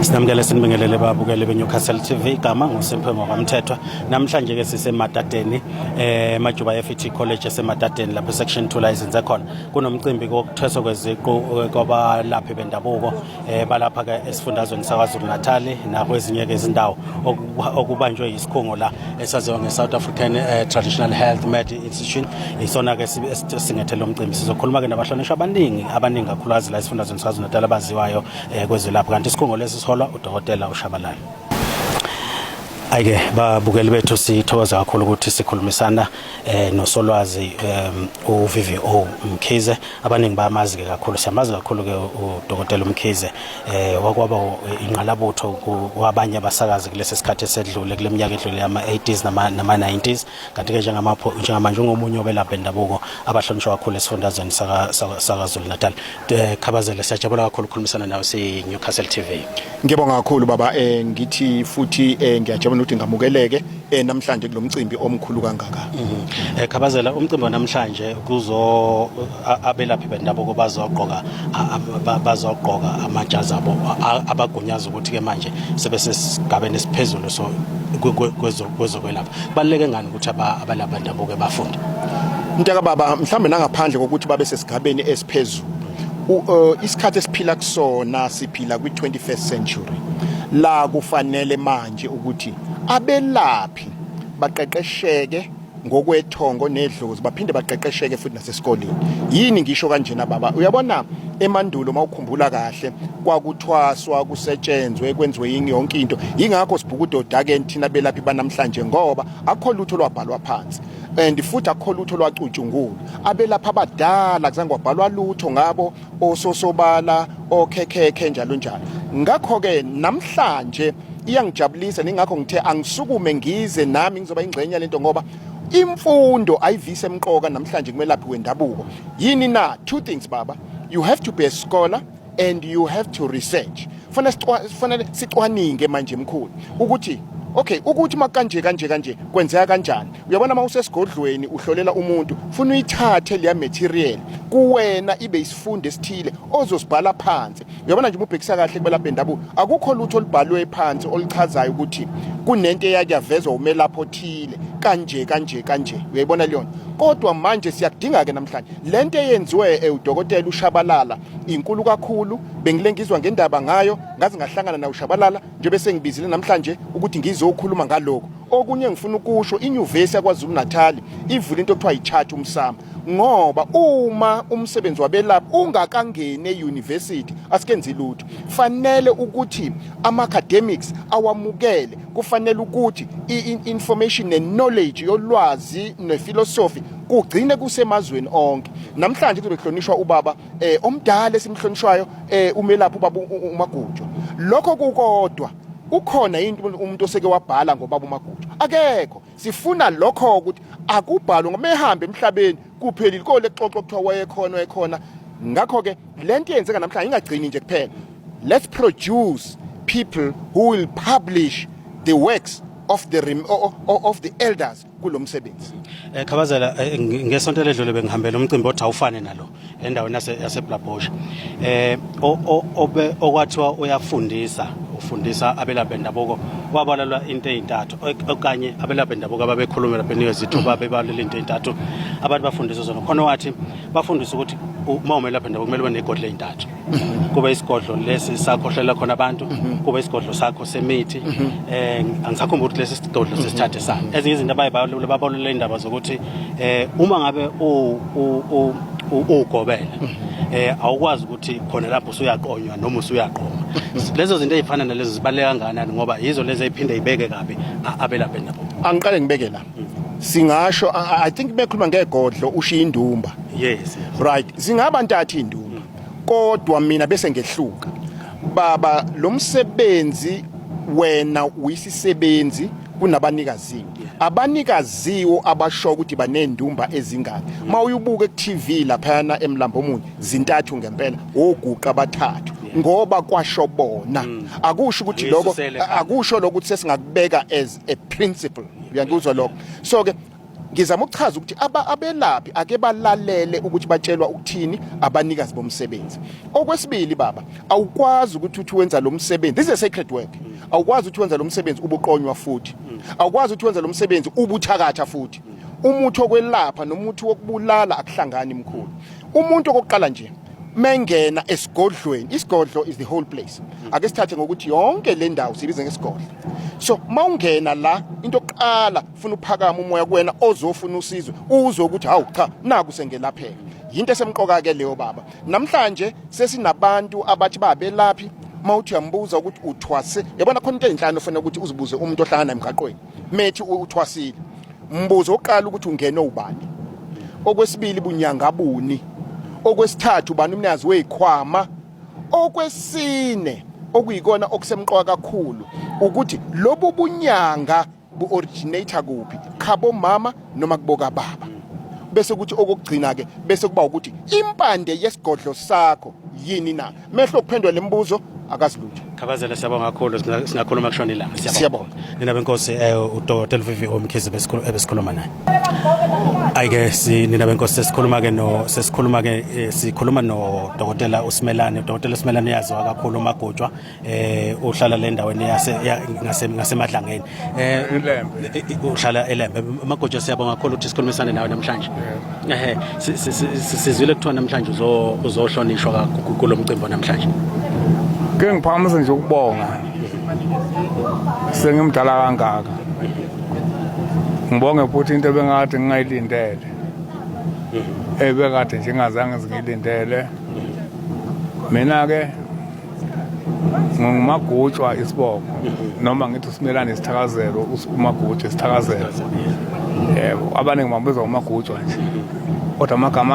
Sinamukele sinibingelele babukele beNewcastle TV igama nguSimphe ngokwamthethwa. Namhlanje ke siseMatateni Majuba FET College eseMatateni lapho section 2 license ekhona. Kunomcimbi wokuthweswa kweziqu kwabalaphi bendabuko balapha ke esifundazweni saKwaZulu Natal nakwezinye ke izindawo okubanjwe isikhungo la esaziwa ngeSouth African Traditional Health Med Institute. Isona ke singethele umcimbi sizokhuluma ke nabahlonishwa abaningi kakhulukazi la esifundazweni saKwaZulu Natal abaziwayo kwezolapha kanti isikhungo lesi siholwa uDokotela uShabalala. Ayike babukeli bethu sithokoza kakhulu ukuthi sikhulumisana nosolwazi uVVO Mkhize abaningi bamazi ke kakhulu siyamazi kakhulu ke uDokotela Mkhize wakwaba inqalabutho kwabanye abasakazi kulesi sikhathi esedlule kule minyaka edlule yama 80s nama 90s kanti ke njengamanje ngomunye obelapha bendabuko abahlonishwa kakhulu esifundazweni saKwaZulu Natal. Khabazela siyajabula kakhulu ukukhulumisana nawe siNewcastle TV. Ngibonga kakhulu baba ngithi futhi ngiyajabula ukuthi ngamukeleke namhlanje kulomcimbi omkhulu kangaka. Khabazela umcimbi wanamhlanje kuzo abelaphi bendabuko bazogqoka amajazi abo abagunyaza ukuthi ke manje sebesesigabeni esiphezulu so kwezokwelapha. Kubaluleke ngani ukuthi abalaphi bendabuko bafunde? Mntaka baba mhlambe nangaphandle kokuthi babe sesigabeni esiphezulu. Isikhathi esiphila kusona siphila kwi-21st century la kufanele manje ukuthi abelaphi baqeqesheke ngokwethongo nedlozi baphinde baqeqesheke futhi nasesikoleni. Yini ngisho kanjena baba uyabona emandulo mawukhumbula kahle kwakuthwaswa kusetshenzwe kwenziwe yonke into ingakho sibhukudoda ke thina belaphi banamhlanje ngoba akho lutho lwabhalwa phansi and futhi akho lutho lwacutshungulwa abelapha abadala kuzange kwabhalwa lutho ngabo ososobala okhekhekhe njalo njalo. Ngakho ke namhlanje iyangijabulisa ningakho ngithe angisukume ngize nami ngizoba ingxenye lento ngoba imfundo ayivise emqoka namhlanje kumelaphi wendabuko. Yini na two things baba, you have to be a scholar and you have to research. Fanele sicwaninge manje mkhulu ukuthi okay ukuthi makanje kanje kwenzeka kanjani. Uyabona mawusesigodlweni uhlolela umuntu ufuna uyithathe le material kuwena ibe isifundo esithile ozosibhala phansi. Uyabona nje ubhekisa kahle kubelapha bendabuko akukho lutho olubhalwe phansi olichazayo ukuthi kunento eyakuyavezwa umelaphi othile kanje. Uyayibona leyo kodwa manje siyakudinga ke namhlanje lento eyenziwe uDokotela uShabalala inkulu kakhulu. Bengilengizwa ngendaba ngayo ngazi ngahlangana na uShabalala nje bese ngibizile namhlanje ukuthi ngizokhuluma ngalokho. Okunye ngifuna ukusho iNyuvesi yaKwaZulu Natal ivula into ekuthiwa iCharge umsamo ngoba uma umsebenzi wabelaphi ungakangene euniversity asikenzi lutho. Fanele ukuthi ama-academics awamukele kufanele ukuthi i-information and-knowledge yolwazi nefilosofi kugcine kusemazweni onke. Namhlanje kuzohlonishwa ubaba omdala esimhlonishwayo umelaphi ubaba uMagujwa. Lokho kukodwa ukhona into umuntu oseke wabhala ngobaba uMagujwa akekho. Sifuna lokho ukuthi akubhalwe ngoba ehambe emhlabeni kupheli ikole xoxo kuthiwa wayekhona. Ngakho ke lento yenzeka namhlanje ingagcini nje kuphela. Let's produce people who will publish the works of the elders kulomsebenzi. Khabazela ngesonto ledlule bengihambela umcimbi othi awufane nalo endaweni yaseBlabhosha. Okwathiwa ufundisa abelaphi bendabuko wabalalwa into ezintathu okanye abelaphi bendabuko ababekhuluma lapha eNikezithuba bebalela into ezintathu abantu bafundiswa zona. Khona wathi bafundisa ukuthi uma umelaphi bendabuko kumele ube negodlo ezintathu. Kube isigodlo lesi sakhohlela khona abantu, kube isigodlo sakho semithi. Angisakhumbula ukuthi lesi isigodlo sesithathe sami. Ezinye izinto babalule indaba zokuthi uma ngabe ugobela awukwazi ukuthi khona lapho usuyaqonywa noma usuyaqoma. Lezo zinto ezifana nalezo zibaleka kangakanani ngoba yizo lezi eziphinde ibeke kabi abelaphi bendabuko. Angiqale ngibeke la. Singasho I think bekhuluma ngegodlo ushiya indumba. Yes. Right. Zingaba ntathu indumba. Kodwa mina bese ngehluka. Baba lo msebenzi wena uyisisebenzi kunabanikazi. Abanikaziwo abasho ukuthi banendumba ezingaki. Mawuyibuke ku-TV lapha eMlambo Munye zintathu ngempela oguqa abathathu ngoba kwasho bona. Akusho ukuthi lokho akusho lokuthi sesingakubeka as a principle. Uyangizwa lokho. So ke ngizama ukuchaza ukuthi abelaphi ake balalele ukuthi batshelwa ukuthini abanikazi bomsebenzi. Okwesibili baba, awukwazi ukuthi uthi wenza lo msebenzi, this is a sacred work. Awukwazi ukuthi wenza lo msebenzi ubuqonywa futhi. Awukwazi ukuthi wenza lo msebenzi ubuthakatha futhi. Umuthi wokwelapha nomuthi wokubulala akuhlangani mkhulu. Umuntu okokuqala nje mengena esigodlweni, isigodlo is the whole place. Ake sithathe ngokuthi yonke le ndawo sibiza ngesigodlo. So mawungena la into oqala ufuna uphakama umoya kuwena ozofuna usizo uzokuthi hawu cha naku sengelapheka. Yinto esemqoka ke leyo baba. Namhlanje sesinabantu abathi babelaphi mawuthi uyambuza ukuthi uthwase. Yabona khona into enhlanu ofuna ukuthi uzibuze umuntu ohlangana emgaqweni. Methi uthwasile. Mbuzo oqala ukuthi ungene ubani. Okwesibili bunyanga buni. Okwesithathu bani umnyazi wezikhwama. Okwesine okuyikona okusemqoka kakhulu ukuthi lobu bunyanga bu-originator kuphi, khabo mama noma kuboka baba. Bese ukuthi okugcina ke bese kuba ukuthi impande yesigodlo sakho yini na. Mehlo kuphendwa lembuzo akasilutho. Khabazela siyabonga kakhulu singakhuluma kushona ilanga. Siyabonga. Nina benkosi uDr Vivi Mkhize besikhuluma naye. Ayike nina benkosi sesikhuluma ke sikhuluma no Dr Usimelane. Dr Usimelane yaziwa kakhulu uMagutshwa uhlala le ndaweni ngasemadlangeni. Uhlala eLembe. Magutshwa siyabonga kakhulu ukuthi sikhulumisane nawe namhlanje. Sizwile kuthiwa namhlanje uzohlonishwa kulo mcimbi namhlanje. Ke ngiphakamisa nje ukubonga sengimdala kangaka. Ngibonge futhi into ebengade ngingayilindele. Ebekade nje ngazange ngilindele. Mina ke ngumagutshwa isibongo noma ngithi uSimelane isithakazelo uMagutshwa isithakazelo. Abaningi bambiza umagutshwa nje. Kodwa amagama